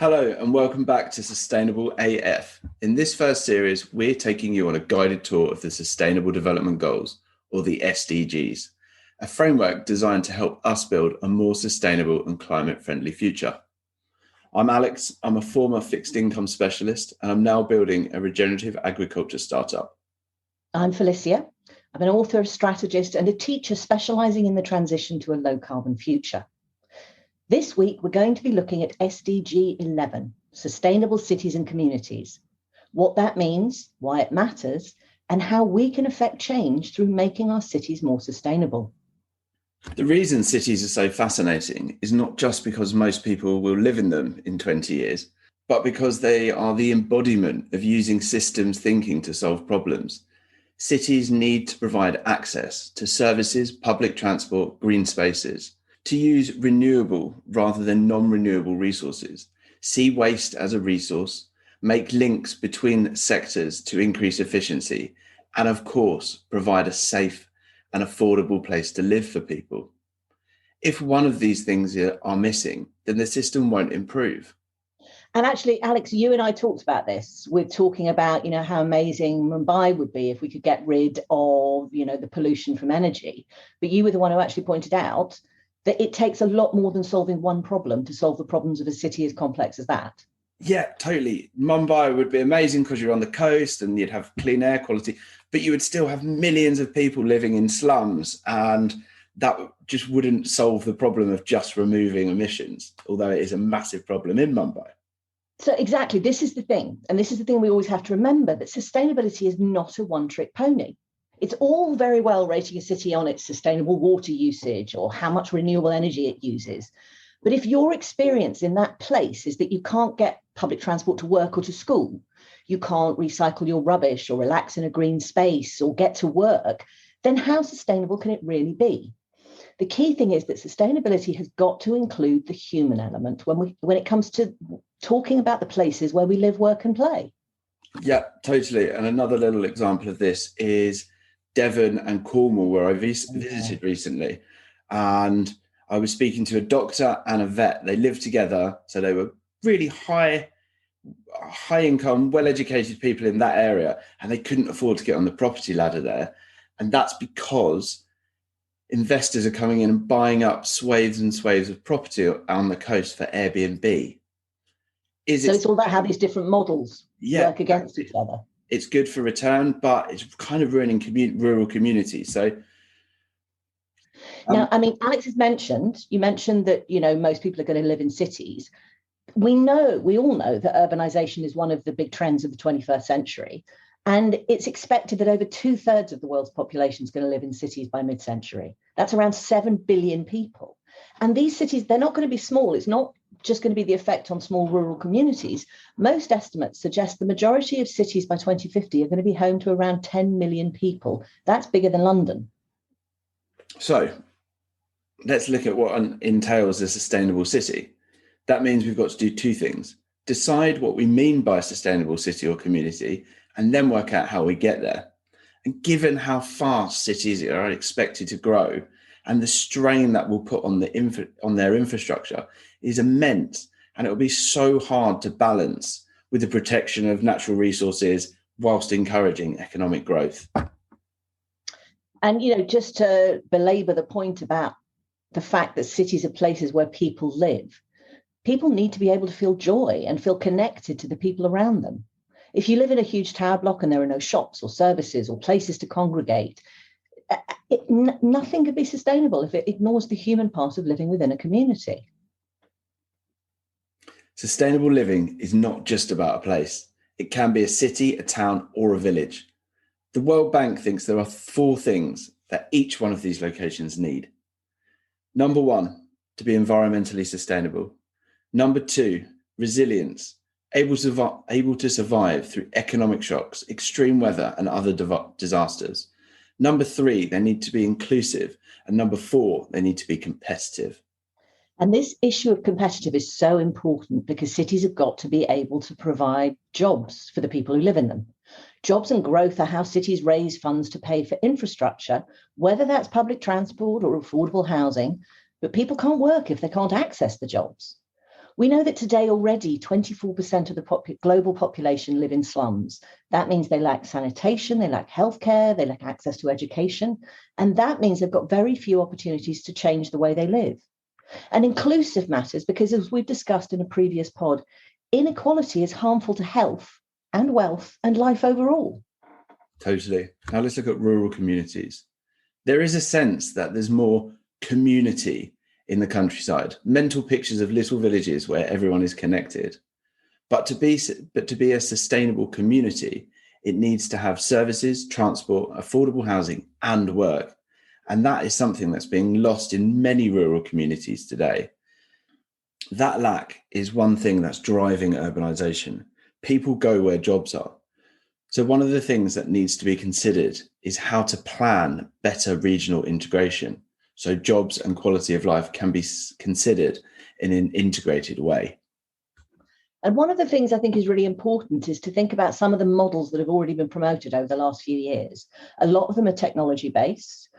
Hello and welcome back to Sustainable AF. In this first series, we're taking you on a guided tour of the Sustainable Development Goals, or the SDGs, a framework designed to help us build a more sustainable and climate-friendly future. I'm Alex, I'm a former fixed income specialist, and I'm now building a regenerative agriculture startup. I'm Felicia. I'm an author, a strategist, and a teacher specialising in the transition to a low-carbon future. This week, we're going to be looking at SDG 11, Sustainable Cities and Communities, what that means, why it matters, and how we can affect change through making our cities more sustainable. The reason cities are so fascinating is not just because most people will live in them in 20 years, but because they are the embodiment of using systems thinking to solve problems. Cities need to provide access to services, public transport, green spaces, to use renewable rather than non-renewable resources, see waste as a resource, make links between sectors to increase efficiency, and of course, provide a safe and affordable place to live for people. If one of these things are missing, then the system won't improve. And actually, Alex, you and I talked about this. We're talking about, how amazing Mumbai would be if we could get rid of, the pollution from energy. But you were the one who actually pointed out that it takes a lot more than solving one problem to solve the problems of a city as complex as that. Yeah, totally. Mumbai would be amazing because you're on the coast and you'd have clean air quality, but you would still have millions of people living in slums, and that just wouldn't solve the problem of just removing emissions, although it is a massive problem in Mumbai. So exactly, this is the thing. And this is the thing we always have to remember, that sustainability is not a one-trick pony. It's all very well rating a city on its sustainable water usage or how much renewable energy it uses. But if your experience in that place is that you can't get public transport to work or to school, you can't recycle your rubbish or relax in a green space or get to work, then how sustainable can it really be? The key thing is that sustainability has got to include the human element when it comes to talking about the places where we live, work and play. Yeah, totally. And another little example of this is Devon and Cornwall, where I visited recently. And I was speaking to a doctor and a vet. They lived together. So they were really high income, well-educated people in that area. And they couldn't afford to get on the property ladder there. And that's because investors are coming in and buying up swathes and swathes of property on the coast for Airbnb. It's all about how these different models work against each other. It's good for return, but it's kind of ruining rural communities. So now, Alex has mentioned, you mentioned that, most people are going to live in cities. We all know that urbanization is one of the big trends of the 21st century. And it's expected that over 2/3 of the world's population is going to live in cities by mid-century. That's around 7 billion people. And these cities, they're not going to be small. It's not just going to be the effect on small rural communities. Most estimates suggest the majority of cities by 2050 are going to be home to around 10 million people. That's bigger than London. So let's look at what entails a sustainable city. That means we've got to do two things: decide what we mean by a sustainable city or community, and then work out how we get there. And given how fast cities are expected to grow and the strain that will put on their infrastructure is immense, and it will be so hard to balance with the protection of natural resources whilst encouraging economic growth. And, just to belabor the point about the fact that cities are places where people live, people need to be able to feel joy and feel connected to the people around them. If you live in a huge tower block and there are no shops or services or places to congregate, nothing could be sustainable if it ignores the human part of living within a community. Sustainable living is not just about a place. It can be a city, a town, or a village. The World Bank thinks there are 4 things that each one of these locations need. Number 1, to be environmentally sustainable. Number 2, resilience. Able to survive through economic shocks, extreme weather, and other disasters. Number 3, they need to be inclusive. And number 4, they need to be competitive. And this issue of competitive is so important because cities have got to be able to provide jobs for the people who live in them. Jobs and growth are how cities raise funds to pay for infrastructure, whether that's public transport or affordable housing. But people can't work if they can't access the jobs. We know that today already 24% of the global population live in slums. That means they lack sanitation, they lack healthcare, they lack access to education. And that means they've got very few opportunities to change the way they live. And inclusive matters because, as we've discussed in a previous pod, inequality is harmful to health and wealth and life overall. Totally. Now let's look at rural communities. There is a sense that there's more community in the countryside, mental pictures of little villages where everyone is connected. But to be a sustainable community, it needs to have services, transport, affordable housing, and work. And that is something that's being lost in many rural communities today. That lack is one thing that's driving urbanization. People go where jobs are. So one of the things that needs to be considered is how to plan better regional integration, so jobs and quality of life can be considered in an integrated way. And one of the things I think is really important is to think about some of the models that have already been promoted over the last few years. A lot of them are technology-based,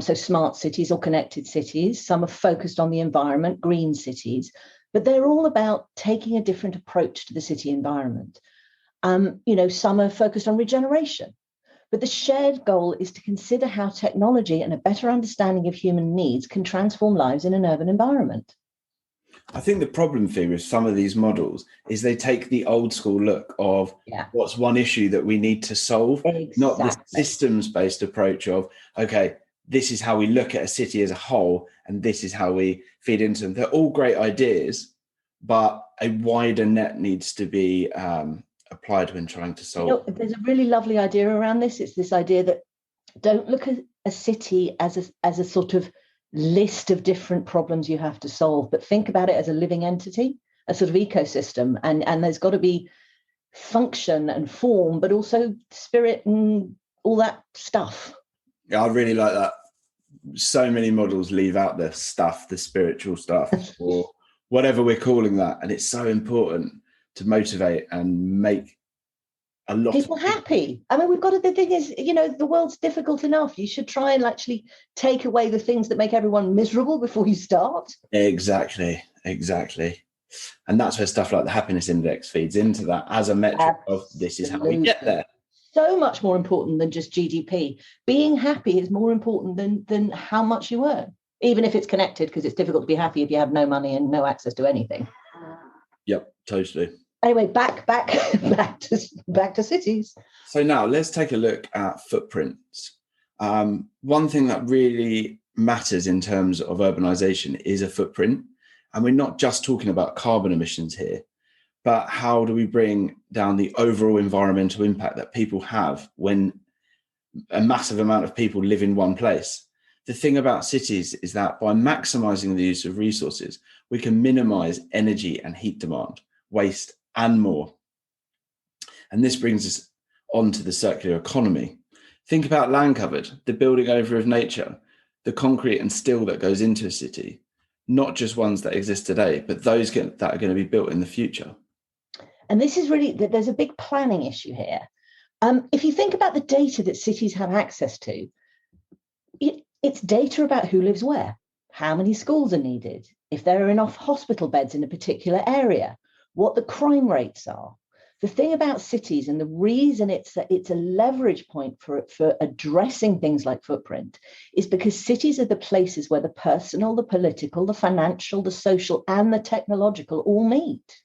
so smart cities or connected cities. Some are focused on the environment, green cities, but they're all about taking a different approach to the city environment. Some are focused on regeneration. But the shared goal is to consider how technology and a better understanding of human needs can transform lives in an urban environment. I think the problem, Fee, with some of these models is they take the old school look of what's one issue that we need to solve, not the systems-based approach of, okay, this is how we look at a city as a whole, and this is how we feed into them. They're all great ideas, but a wider net needs to be applied when trying to solve. There's a really lovely idea around this. It's this idea that don't look at a city as a sort of list of different problems you have to solve, but think about it as a living entity, a sort of ecosystem, and there's got to be function and form, but also spirit and all that stuff. Yeah, I really like that. So many models leave out the stuff, the spiritual stuff, or whatever we're calling that, and it's so important to motivate and make a lot people happy. I mean, the thing is, the world's difficult enough. You should try and actually take away the things that make everyone miserable before you start. Exactly. And that's where stuff like the happiness index feeds into that as a metric of this is how we get there. So much more important than just GDP. Being happy is more important than how much you earn, even if it's connected, because it's difficult to be happy if you have no money and no access to anything. Yep, totally. Anyway, back to cities. So now let's take a look at footprints. One thing that really matters in terms of urbanization is a footprint. And we're not just talking about carbon emissions here, but how do we bring down the overall environmental impact that people have when a massive amount of people live in one place? The thing about cities is that by maximizing the use of resources, we can minimize energy and heat demand, waste, and more. And this brings us on to the circular economy. Think about land covered, the building over of nature, the concrete and steel that goes into a city, not just ones that exist today, but those that are going to be built in the future. And this is really, there's a big planning issue here. If you think about the data that cities have access to, it's data about who lives where, how many schools are needed, if there are enough hospital beds in a particular area, what the crime rates are. The thing about cities, and the reason it's a leverage point for addressing things like footprint, is because cities are the places where the personal, the political, the financial, the social, and the technological all meet.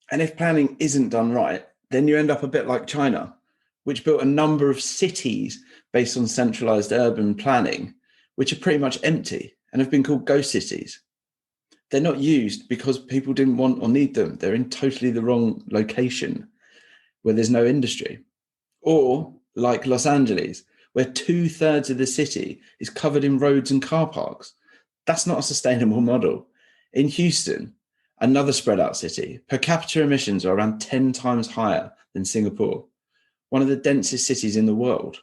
And if planning isn't done right, then you end up a bit like China, which built a number of cities based on centralized urban planning, which are pretty much empty and have been called ghost cities. They're not used because people didn't want or need them. They're in totally the wrong location where there's no industry. Or like Los Angeles, where 2/3 of the city is covered in roads and car parks. That's not a sustainable model. In Houston, another spread out city, per capita emissions are around 10 times higher than Singapore, one of the densest cities in the world.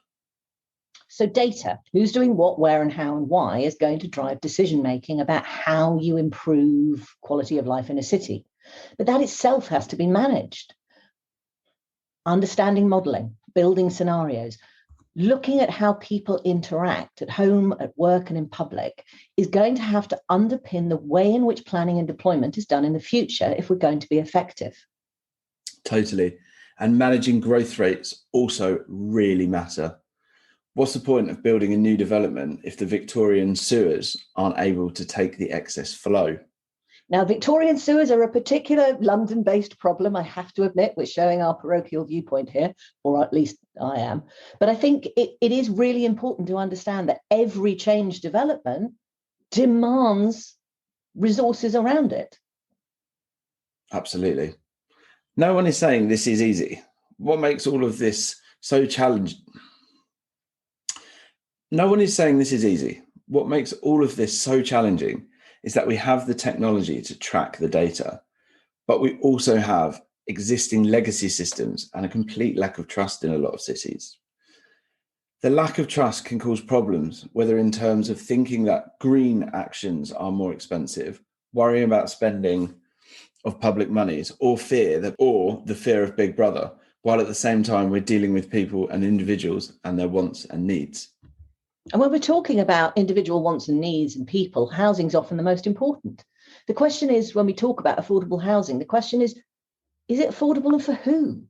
So data, who's doing what, where, and how, and why, is going to drive decision-making about how you improve quality of life in a city. But that itself has to be managed. Understanding modeling, building scenarios, looking at how people interact at home, at work, and in public is going to have to underpin the way in which planning and deployment is done in the future if we're going to be effective. Totally. And managing growth rates also really matter. What's the point of building a new development if the Victorian sewers aren't able to take the excess flow? Now, Victorian sewers are a particular London-based problem, I have to admit. We're showing our parochial viewpoint here, or at least I am. But I think it is really important to understand that every change development demands resources around it. Absolutely. No one is saying this is easy. What makes all of this so challenging? No one is saying this is easy. What makes all of this so challenging is that we have the technology to track the data, but we also have existing legacy systems and a complete lack of trust in a lot of cities. The lack of trust can cause problems, whether in terms of thinking that green actions are more expensive, worrying about spending of public monies, or the fear of Big Brother, while at the same time we're dealing with people and individuals and their wants and needs. And when we're talking about individual wants and needs and people, housing is often the most important. The question is, when we talk about affordable housing, the question is it affordable and for who?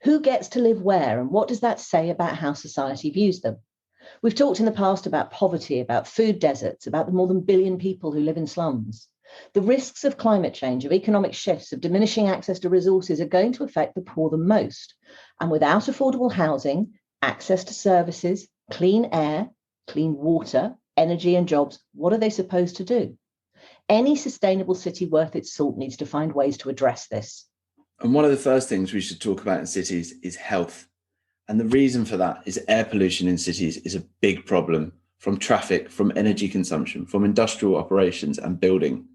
Who gets to live where? And what does that say about how society views them? We've talked in the past about poverty, about food deserts, about the more than 1 billion people who live in slums. The risks of climate change, of economic shifts, of diminishing access to resources are going to affect the poor the most. And without affordable housing, access to services, clean air, clean water, energy and jobs, what are they supposed to do? Any sustainable city worth its salt needs to find ways to address this. And one of the first things we should talk about in cities is health. And the reason for that is air pollution in cities is a big problem, from traffic, from energy consumption, from industrial operations and building.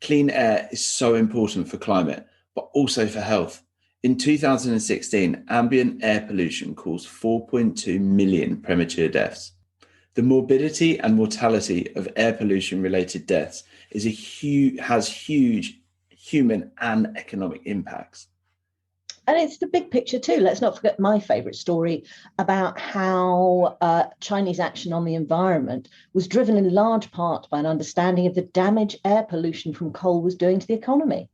Clean air is so important for climate, but also for health. In 2016, ambient air pollution caused 4.2 million premature deaths. The morbidity and mortality of air pollution-related deaths has huge human and economic impacts. And it's the big picture too. Let's not forget my favourite story about how Chinese action on the environment was driven in large part by an understanding of the damage air pollution from coal was doing to the economy.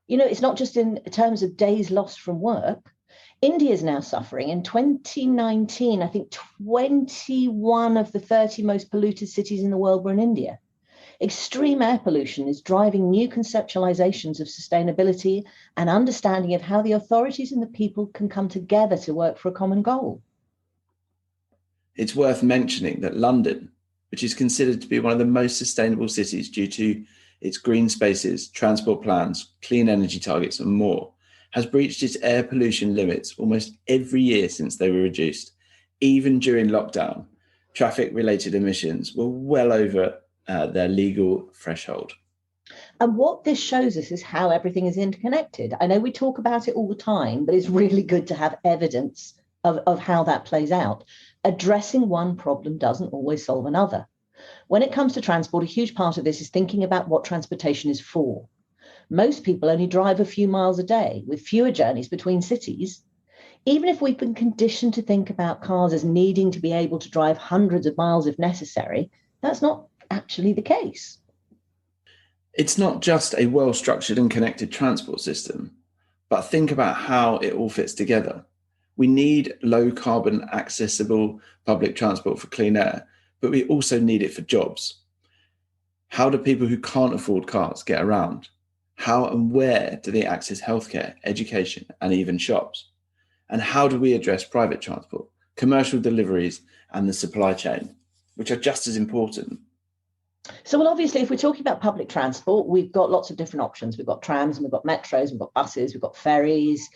You know, it's not just in terms of days lost from work. India is now suffering. In 2019, I think 21 of the 30 most polluted cities in the world were in India. Extreme air pollution is driving new conceptualizations of sustainability and understanding of how the authorities and the people can come together to work for a common goal. It's worth mentioning that London, which is considered to be one of the most sustainable cities due to its green spaces, transport plans, clean energy targets, and more, has breached its air pollution limits almost every year since they were reduced. Even during lockdown, traffic-related emissions were well over their legal threshold. And what this shows us is how everything is interconnected. I know we talk about it all the time, but it's really good to have evidence of how that plays out. Addressing one problem doesn't always solve another. When it comes to transport, a huge part of this is thinking about what transportation is for. Most people only drive a few miles a day, with fewer journeys between cities. Even if we've been conditioned to think about cars as needing to be able to drive hundreds of miles if necessary, that's not actually the case. It's not just a well-structured and connected transport system, but think about how it all fits together. We need low-carbon, accessible public transport for clean air, but we also need it for jobs. How do people who can't afford cars get around? How and where do they access healthcare, education, and even shops? And how do we address private transport, commercial deliveries, and the supply chain, which are just as important? So, well, obviously, if we're talking about public transport, we've got lots of different options. We've got trams, and we've got metros, we've got buses, we've got ferries.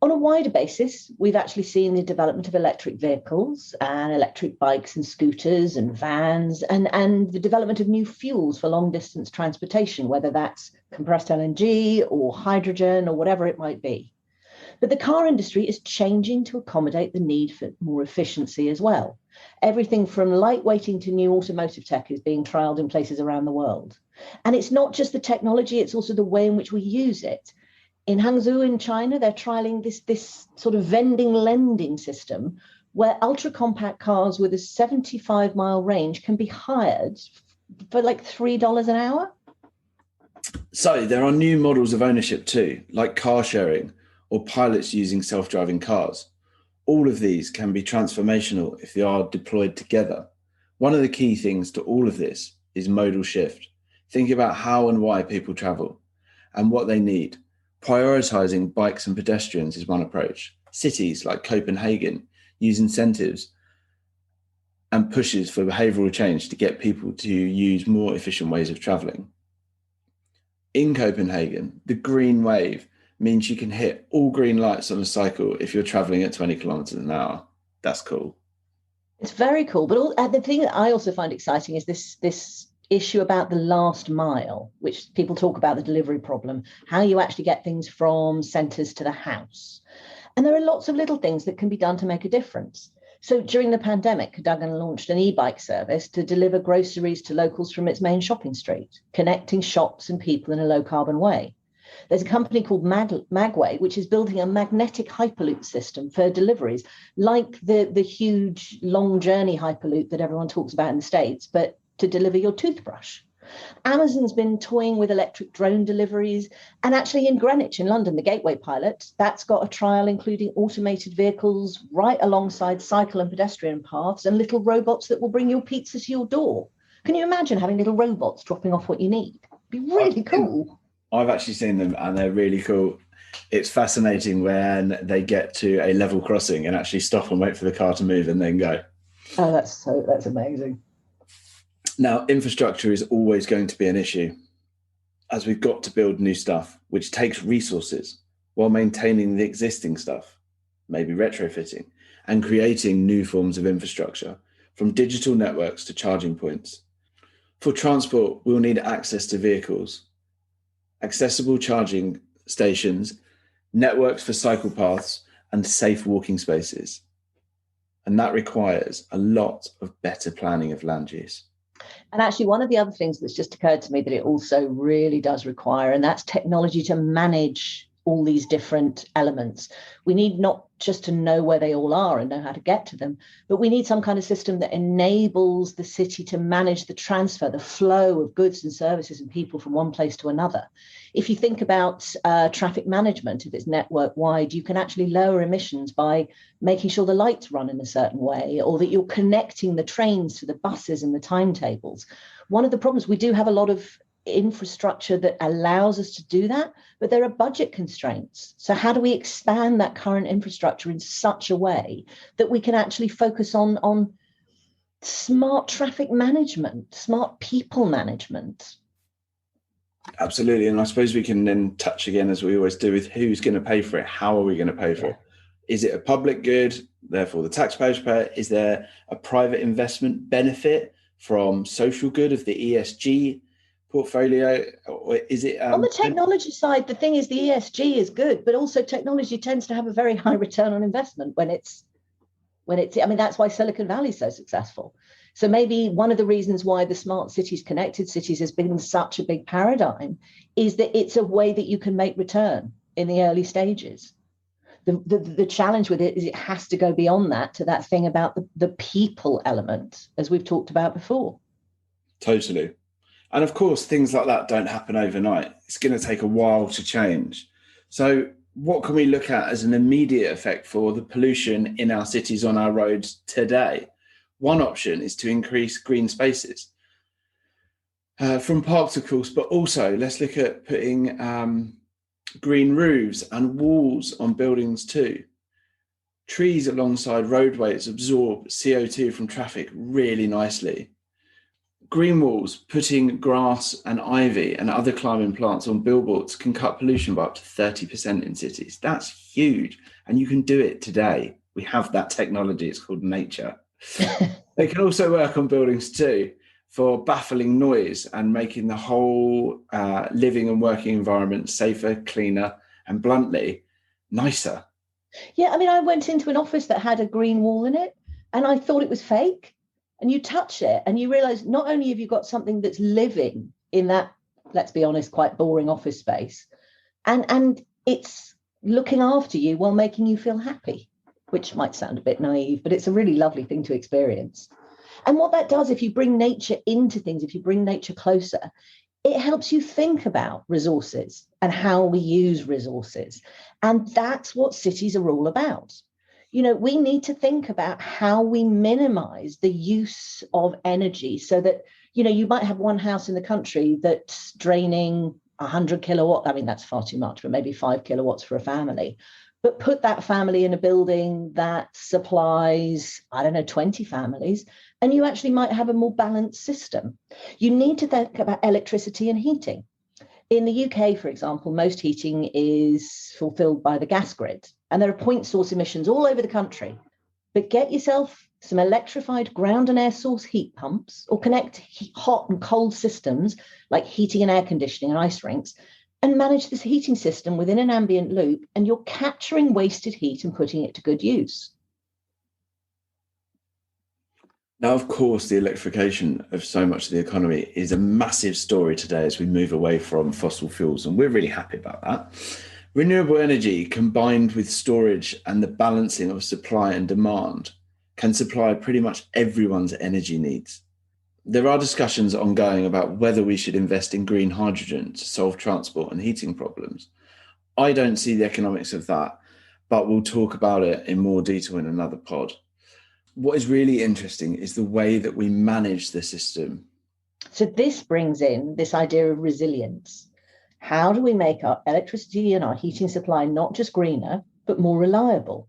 On a wider basis, we've actually seen the development of electric vehicles and electric bikes and scooters and vans and the development of new fuels for long distance transportation, whether that's compressed LNG or hydrogen or whatever it might be. But the car industry is changing to accommodate the need for more efficiency as well. Everything from lightweighting to new automotive tech is being trialed in places around the world. And it's not just the technology, it's also the way in which we use it. In Hangzhou in China, they're trialing this sort of vending lending system where ultra compact cars with a 75-mile range can be hired for like $3 an hour. So there are new models of ownership too, like car sharing or pilots using self-driving cars. All of these can be transformational if they are deployed together. One of the key things to all of this is modal shift. Think about how and why people travel and what they need. Prioritizing bikes and pedestrians is one approach. Cities like Copenhagen use incentives and pushes for behavioral change to get people to use more efficient ways of traveling. In Copenhagen, the green wave means you can hit all green lights on a cycle if you're traveling at 20 kilometers an hour. That's cool. It's very cool. But the thing that I also find exciting is this issue about the last mile, which people talk about, the delivery problem, how you actually get things from centres to the house. And there are lots of little things that can be done to make a difference. So during the pandemic, Cadogan launched an e-bike service to deliver groceries to locals from its main shopping street, connecting shops and people in a low carbon way. There's a company called Magway, which is building a magnetic hyperloop system for deliveries, like the huge long journey hyperloop that everyone talks about in the States, but to deliver your toothbrush. Amazon's been toying with electric drone deliveries. And actually in Greenwich in London, the Gateway pilot, that's got a trial including automated vehicles right alongside cycle and pedestrian paths and little robots that will bring your pizza to your door. Can you imagine having little robots dropping off what you need? It'd be really cool. I've actually seen them and they're really cool. It's fascinating when they get to a level crossing and actually stop and wait for the car to move and then go. Oh, that's amazing. Now, infrastructure is always going to be an issue, as we've got to build new stuff, which takes resources, while maintaining the existing stuff, maybe retrofitting, and creating new forms of infrastructure, from digital networks to charging points. For transport, we'll need access to vehicles, accessible charging stations, networks for cycle paths, and safe walking spaces. And that requires a lot of better planning of land use. And actually, one of the other things that's just occurred to me that it also really does require, and that's technology to manage all these different elements. We need not just to know where they all are and know how to get to them, but we need some kind of system that enables the city to manage the transfer, the flow of goods and services and people from one place to another. If you think about traffic management, if it's network wide, you can actually lower emissions by making sure the lights run in a certain way, or that you're connecting the trains to the buses and the timetables. One of the problems, we do have a lot of infrastructure that allows us to do that, but there are budget constraints. So how do we expand that current infrastructure in such a way that we can actually focus on smart traffic management, smart people management? Absolutely. And I suppose we can then touch again, as we always do, with who's going to pay for it. How are we going to pay for it? Is it a public good, therefore the taxpayers pay it? Is there a private investment benefit from social good of the ESG portfolio? Or is it on the technology side? The thing is, the ESG is good, but also technology tends to have a very high return on investment when it's I mean, that's why Silicon Valley is so successful. So maybe one of the reasons why the smart cities, connected cities has been such a big paradigm is that it's a way that you can make return in the early stages. The challenge with it is it has to go beyond that, to that thing about the people element, as we've talked about before. Totally. And of course, things like that don't happen overnight. It's going to take a while to change. So what can we look at as an immediate effect for the pollution in our cities, on our roads today? One option is to increase green spaces from parks, of course, but also let's look at putting green roofs and walls on buildings too. Trees alongside roadways absorb CO2 from traffic really nicely. Green walls, putting grass and ivy and other climbing plants on billboards can cut pollution by up to 30% in cities. That's huge. And you can do it today. We have that technology. It's called nature. They can also work on buildings too for baffling noise and making the whole living and working environment safer, cleaner, and bluntly, nicer. Yeah, I mean, I went into an office that had a green wall in it and I thought it was fake. And you touch it and you realize not only have you got something that's living in that, let's be honest, quite boring office space, and it's looking after you while making you feel happy, which might sound a bit naive, but it's a really lovely thing to experience. And what that does, if you bring nature into things, if you bring nature closer, it helps you think about resources and how we use resources. And that's what cities are all about. You know, we need to think about how we minimize the use of energy so that, you know, you might have one house in the country that's draining 100 kilowatt. I mean, that's far too much, but maybe 5 kilowatts for a family. But put that family in a building that supplies, I don't know, 20 families, and you actually might have a more balanced system. You need to think about electricity and heating. In the UK, for example, most heating is fulfilled by the gas grid, and there are point source emissions all over the country. But get yourself some electrified ground and air source heat pumps, or connect hot and cold systems like heating and air conditioning and ice rinks, and manage this heating system within an ambient loop, and you're capturing wasted heat and putting it to good use. Now, of course, the electrification of so much of the economy is a massive story today as we move away from fossil fuels, and we're really happy about that. Renewable energy combined with storage and the balancing of supply and demand can supply pretty much everyone's energy needs. There are discussions ongoing about whether we should invest in green hydrogen to solve transport and heating problems. I don't see the economics of that, but we'll talk about it in more detail in another pod. What is really interesting is the way that we manage the system. So this brings in this idea of resilience. How do we make our electricity and our heating supply not just greener, but more reliable?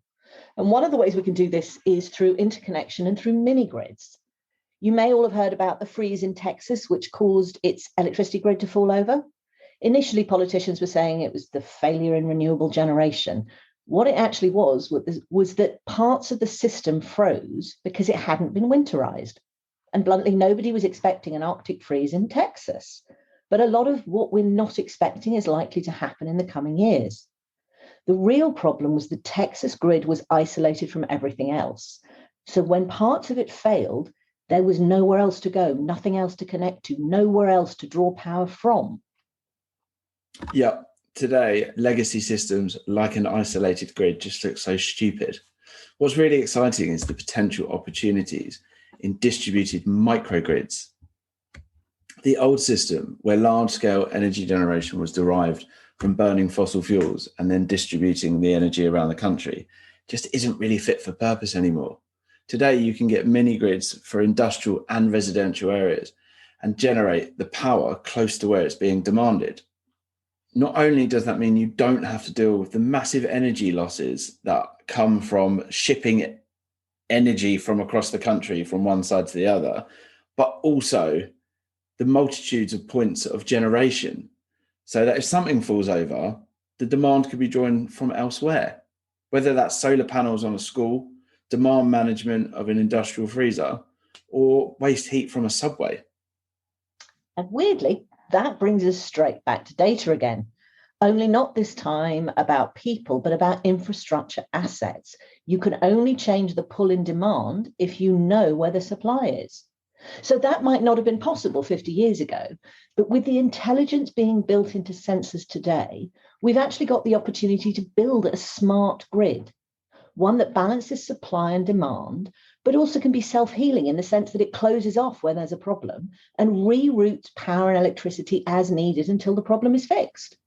And one of the ways we can do this is through interconnection and through mini grids. You may all have heard about the freeze in Texas, which caused its electricity grid to fall over. Initially, politicians were saying it was the failure in renewable generation. What it actually was that parts of the system froze because it hadn't been winterized. And bluntly, nobody was expecting an Arctic freeze in Texas. But a lot of what we're not expecting is likely to happen in the coming years. The real problem was the Texas grid was isolated from everything else. So when parts of it failed, there was nowhere else to go, nothing else to connect to, nowhere else to draw power from. Yeah. Today, legacy systems like an isolated grid just look so stupid. What's really exciting is the potential opportunities in distributed microgrids. The old system, where large-scale energy generation was derived from burning fossil fuels and then distributing the energy around the country, just isn't really fit for purpose anymore. Today, you can get mini grids for industrial and residential areas and generate the power close to where it's being demanded. Not only does that mean you don't have to deal with the massive energy losses that come from shipping energy from across the country from one side to the other, but also the multitudes of points of generation, so that if something falls over, the demand could be drawn from elsewhere, whether that's solar panels on a school, demand management of an industrial freezer, or waste heat from a subway. And weirdly, that brings us straight back to data again, only not this time about people, but about infrastructure assets. You can only change the pull in demand if you know where the supply is. So that might not have been possible 50 years ago, but with the intelligence being built into sensors today, we've actually got the opportunity to build a smart grid, one that balances supply and demand, but also can be self-healing in the sense that it closes off where there's a problem and reroutes power and electricity as needed until the problem is fixed.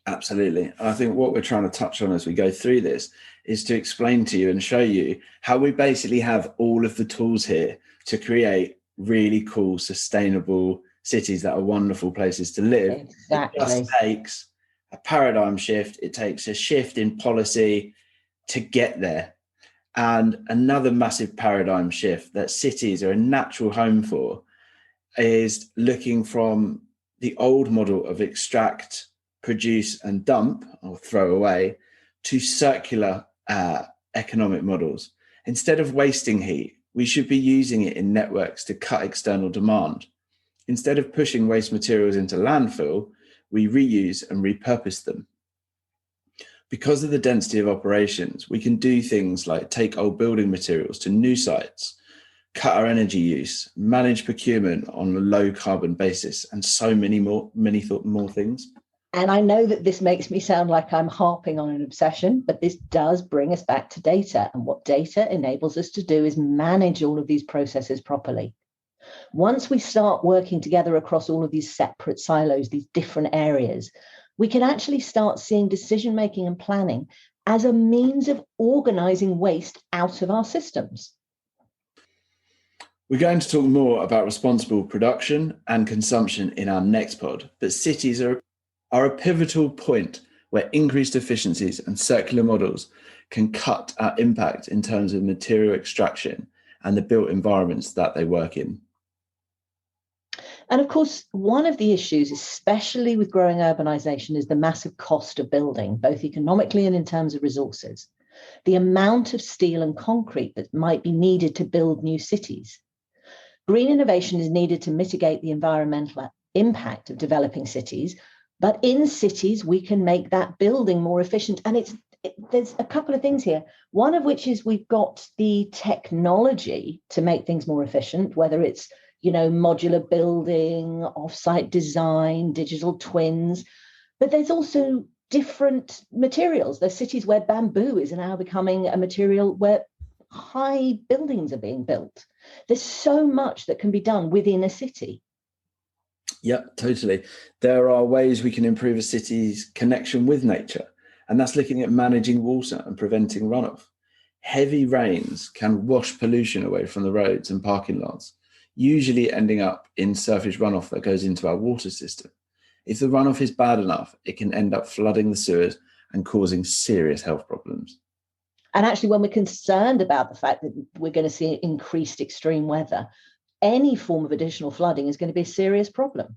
Absolutely. I think what we're trying to touch on as we go through this is to explain to you and show you how we basically have all of the tools here to create really cool, sustainable cities that are wonderful places to live. Exactly. It just takes a paradigm shift. It takes a shift in policy to get there. And another massive paradigm shift that cities are a natural home for is looking from the old model of extract, produce and dump or throw away to circular economic models. Instead of wasting heat, we should be using it in networks to cut external demand. Instead of pushing waste materials into landfill, we reuse and repurpose them. Because of the density of operations, we can do things like take old building materials to new sites, cut our energy use, manage procurement on a low carbon basis, and so many more things. And I know that this makes me sound like I'm harping on an obsession, but this does bring us back to data. And what data enables us to do is manage all of these processes properly. Once we start working together across all of these separate silos, these different areas, we can actually start seeing decision-making and planning as a means of organizing waste out of our systems. We're going to talk more about responsible production and consumption in our next pod, but cities are a pivotal point where increased efficiencies and circular models can cut our impact in terms of material extraction and the built environments that they work in. And of course, one of the issues, especially with growing urbanization, is the massive cost of building, both economically and in terms of resources. The amount of steel and concrete that might be needed to build new cities. Green innovation is needed to mitigate the environmental impact of developing cities, but in cities, we can make that building more efficient. And there's a couple of things here, one of which is we've got the technology to make things more efficient, whether it's modular building, off-site design, digital twins, but there's also different materials. There's cities where bamboo is now becoming a material where high buildings are being built. There's so much that can be done within a city. Yeah, totally. There are ways we can improve a city's connection with nature, and that's looking at managing water and preventing runoff. Heavy rains can wash pollution away from the roads and parking lots, usually ending up in surface runoff that goes into our water system. If the runoff is bad enough, it can end up flooding the sewers and causing serious health problems. And actually, when we're concerned about the fact that we're going to see increased extreme weather, any form of additional flooding is going to be a serious problem.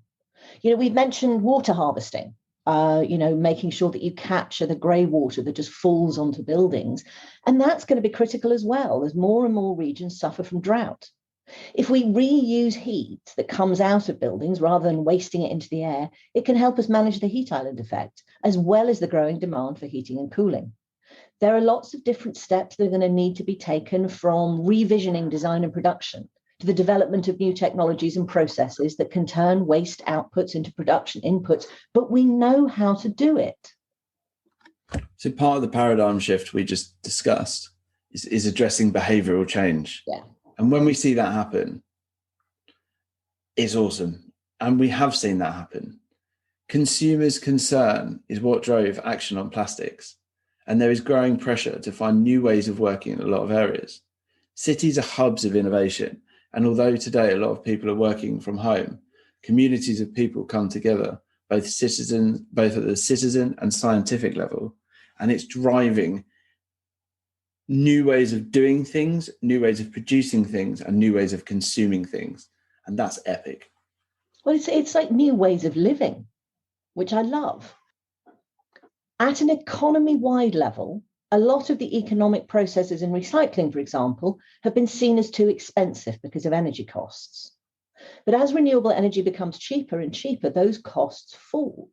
We've mentioned water harvesting, making sure that you capture the grey water that just falls onto buildings. And that's going to be critical as well, as more and more regions suffer from drought. If we reuse heat that comes out of buildings rather than wasting it into the air, it can help us manage the heat island effect, as well as the growing demand for heating and cooling. There are lots of different steps that are going to need to be taken, from revisioning design and production to the development of new technologies and processes that can turn waste outputs into production inputs, but we know how to do it. So part of the paradigm shift we just discussed is addressing behavioural change. Yeah. And when we see that happen, it's awesome. And we have seen that happen. Consumers' concern is what drove action on plastics. And there is growing pressure to find new ways of working in a lot of areas. Cities are hubs of innovation. And although today a lot of people are working from home, communities of people come together, both at the citizen and scientific level. And it's driving new ways of doing things, new ways of producing things, and new ways of consuming things. And that's epic. Well, it's like new ways of living, which I love. At an economy-wide level, a lot of the economic processes in recycling, for example, have been seen as too expensive because of energy costs. But as renewable energy becomes cheaper and cheaper, those costs fall.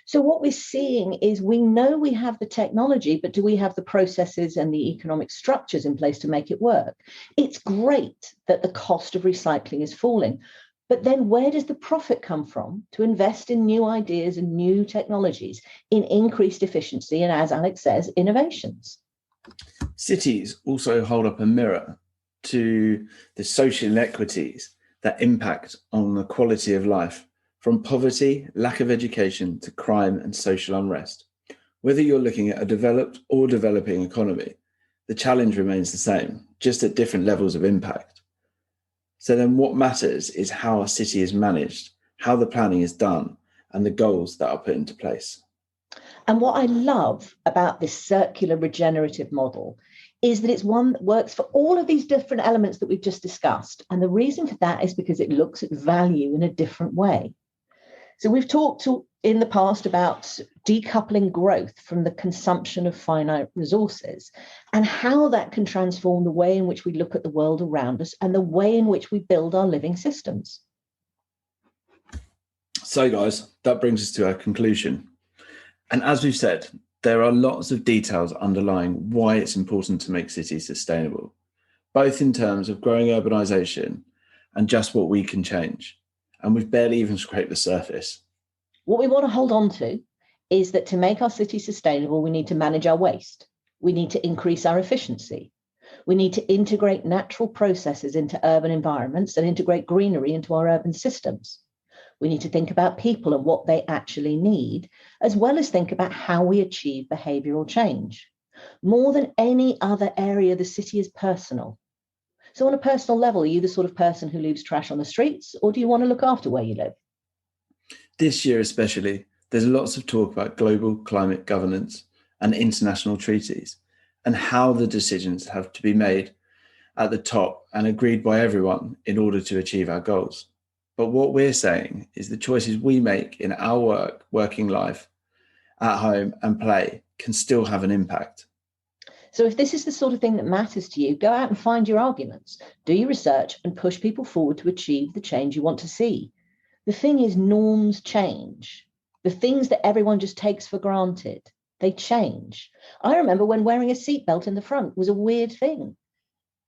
So what we're seeing is, we know we have the technology, but do we have the processes and the economic structures in place to make it work? It's great that the cost of recycling is falling, but then where does the profit come from to invest in new ideas and new technologies, in increased efficiency and, as Alex says, innovations? Cities also hold up a mirror to the social inequities that impact on the quality of life, from poverty, lack of education, to crime and social unrest. Whether you're looking at a developed or developing economy, the challenge remains the same, just at different levels of impact. So then what matters is how a city is managed, how the planning is done, and the goals that are put into place. And what I love about this circular regenerative model is that it's one that works for all of these different elements that we've just discussed. And the reason for that is because it looks at value in a different way. So we've talked in the past about decoupling growth from the consumption of finite resources, and how that can transform the way in which we look at the world around us and the way in which we build our living systems. So guys, that brings us to our conclusion. And as we've said, there are lots of details underlying why it's important to make cities sustainable, both in terms of growing urbanisation and just what we can change. And we've barely even scraped the surface. What we want to hold on to is that to make our city sustainable, we need to manage our waste. We need to increase our efficiency. We need to integrate natural processes into urban environments and integrate greenery into our urban systems. We need to think about people and what they actually need, as well as think about how we achieve behavioural change. More than any other area, the city is personal. So on a personal level, are you the sort of person who leaves trash on the streets, or do you want to look after where you live? This year especially, there's lots of talk about global climate governance and international treaties and how the decisions have to be made at the top and agreed by everyone in order to achieve our goals. But what we're saying is the choices we make in our working life, at home and play can still have an impact. So if this is the sort of thing that matters to you, go out and find your arguments, do your research and push people forward to achieve the change you want to see. The thing is, norms change. The things that everyone just takes for granted, they change. I remember when wearing a seatbelt in the front was a weird thing.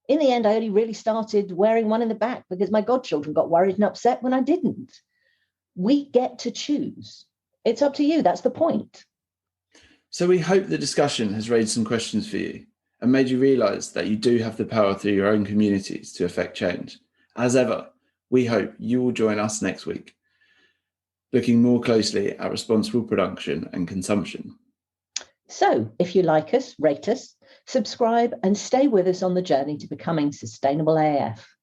In the end, I only really started wearing one in the back because my godchildren got worried and upset when I didn't. We get to choose. It's up to you. That's the point. So we hope the discussion has raised some questions for you and made you realise that you do have the power through your own communities to affect change. As ever, we hope you will join us next week, looking more closely at responsible production and consumption. So if you like us, rate us, subscribe, and stay with us on the journey to becoming sustainable AF.